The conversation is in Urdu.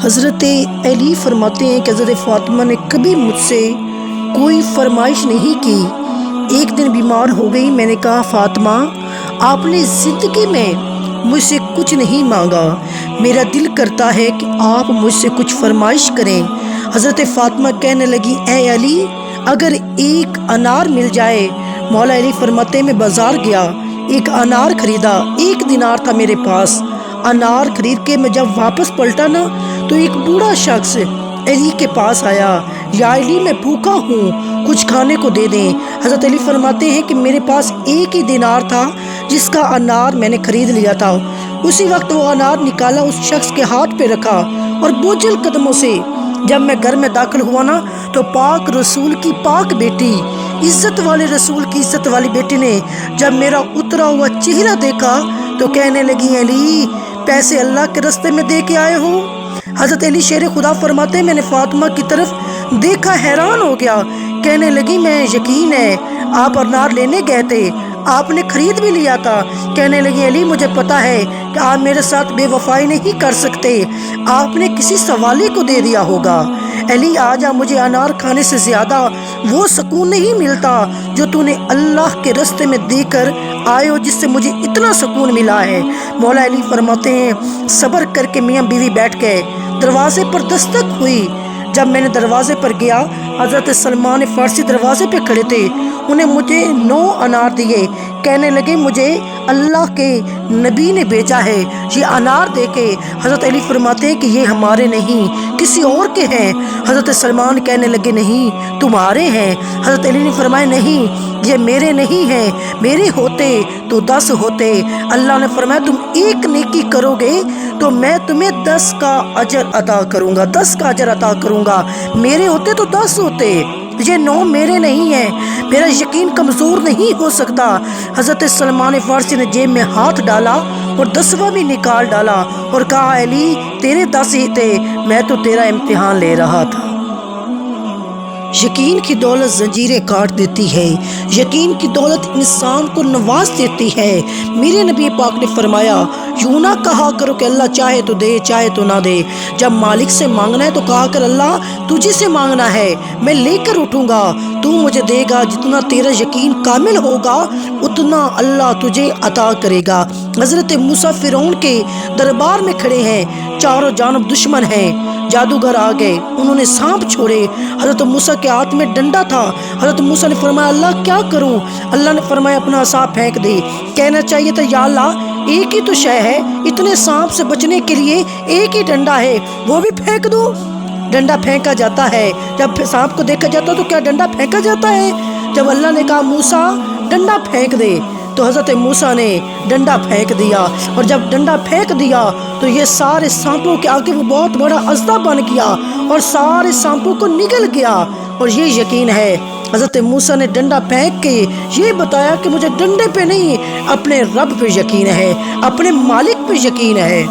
حضرت علی فرماتے ہیں کہ حضرت فاطمہ نے کبھی مجھ سے کوئی فرمائش نہیں کی۔ ایک دن بیمار ہو گئی، میں نے کہا فاطمہ آپ نے زندگی میں مجھ سے کچھ نہیں مانگا، میرا دل کرتا ہے کہ آپ مجھ سے کچھ فرمائش کریں۔ حضرت فاطمہ کہنے لگی اے علی اگر ایک انار مل جائے۔ مولا علی فرماتے ہیں میں بازار گیا، ایک انار خریدا، 1 دینار تھا میرے پاس۔ انار خرید کے میں جب واپس پلٹا نا تو ایک بوڑھا شخص علی کے پاس آیا، یا علی میں بھوکا ہوں، کچھ کھانے کو دے دیں۔ حضرت علی فرماتے ہیں کہ میرے پاس 1 ہی دینار تھا جس کا انار میں نے خرید لیا تھا۔ اسی وقت وہ انار نکالا، اس شخص کے ہاتھ پہ رکھا اور بوجھل قدموں سے جب میں گھر میں داخل ہوا نا تو پاک رسول کی پاک بیٹی، عزت والے رسول کی عزت والی بیٹی نے جب میرا اترا ہوا چہرہ دیکھا تو کہنے لگی علی پیسے اللہ کے راستے میں دے کے آئے ہو؟ حضرت علی شیر خدا فرماتے ہیں میں نے فاطمہ کی طرف دیکھا، حیران ہو گیا، کہنے لگی میں یقین ہے آپ انار لینے گئے تھے، آپ نے خرید بھی لیا تھا۔ کہنے لگی علی مجھے پتا ہے کہ آپ میرے ساتھ بے وفائی نہیں کر سکتے، آپ نے کسی سوالی کو دے دیا ہوگا۔ علی آجا، مجھے انار کھانے سے زیادہ وہ سکون نہیں ملتا جو تو نے اللہ کے راستے میں دے کر آئے ہو، جس سے مجھے اتنا سکون ملا ہے۔ مولا علی فرماتے ہیں صبر کر کے میاں بیوی بیٹھ گئے، دروازے پر دستک ہوئی۔ جب میں نے دروازے پر گیا، حضرت سلمان فارسی دروازے پہ کھڑے تھے، انہیں مجھے 9 انار دیے، کہنے لگے مجھے اللہ کے نبی نے بھیجا ہے یہ انار دے کے۔ حضرت علی فرماتے ہیں کہ یہ ہمارے نہیں کسی اور کے ہیں۔ حضرت سلمان کہنے لگے نہیں تمہارے ہیں۔ حضرت علی نے فرمایا نہیں یہ میرے نہیں ہیں، میرے ہوتے تو 10 ہوتے۔ اللہ نے فرمایا تم 1 نیکی کرو گے تو میں تمہیں 10 کا اجر عطا کروں گا، 10 کا اجر عطا کروں گا، میرے ہوتے تو 10 ہوتے، یہ 9 میرے نہیں ہیں، میرا یقین کمزور نہیں ہو سکتا۔ حضرت سلمان فارسی نے جیب میں ہاتھ ڈالا اور 10واں بھی نکال ڈالا اور کہا علی تیرے 10 ہی تھے، میں تو تیرا امتحان لے رہا تھا۔ یقین کی دولت زنجیریں کاٹ دیتی ہے، یقین کی دولت انسان کو نواز دیتی ہے۔ میرے نبی پاک نے فرمایا یوں نہ کہا کرو کہ اللہ چاہے تو دے چاہے تو نہ دے، جب مالک سے مانگنا ہے تو کہا کر اللہ تجھے سے مانگنا ہے، میں لے کر اٹھوں گا، تو مجھے دے گا، جتنا تیرا یقین کامل ہوگا اتنا اللہ تجھے عطا کرے گا۔ حضرت موسیٰ فرعون کے دربار میں کھڑے ہیں، چاروں جانب دشمن ہیں، جادوگر آ گئے، انہوں نے سانپ چھوڑے، حضرت موسیٰ کے ہاتھ میں ڈنڈا تھا۔ حضرت موسیٰ نے فرمایا اللہ کیا کروں؟ اللہ نے فرمایا اپنا عصا پھینک دے۔ کہنا چاہیے تھا یا اللہ ایک ہی تو شے ہے، اتنے سانپ سے بچنے کے لیے ایک ہی ڈنڈا ہے، وہ بھی پھینک دو۔ ڈنڈا پھینکا جاتا ہے، جب سانپ کو دیکھا جاتا تو کیا ڈنڈا پھینکا جاتا ہے؟ جب اللہ نے کہا موسیٰ ڈنڈا پھینک دے تو حضرت موسیٰ نے ڈنڈا پھینک دیا، اور جب ڈنڈا پھینک دیا تو یہ سارے سانپوں کے آگے وہ بہت بڑا اژدھا بن گیا اور سارے سانپوں کو نگل گیا۔ اور یہ یقین ہے حضرت موسیٰ نے ڈنڈا پھینک کے یہ بتایا کہ مجھے ڈنڈے پہ نہیں اپنے رب پہ یقین ہے، اپنے مالک پہ یقین ہے۔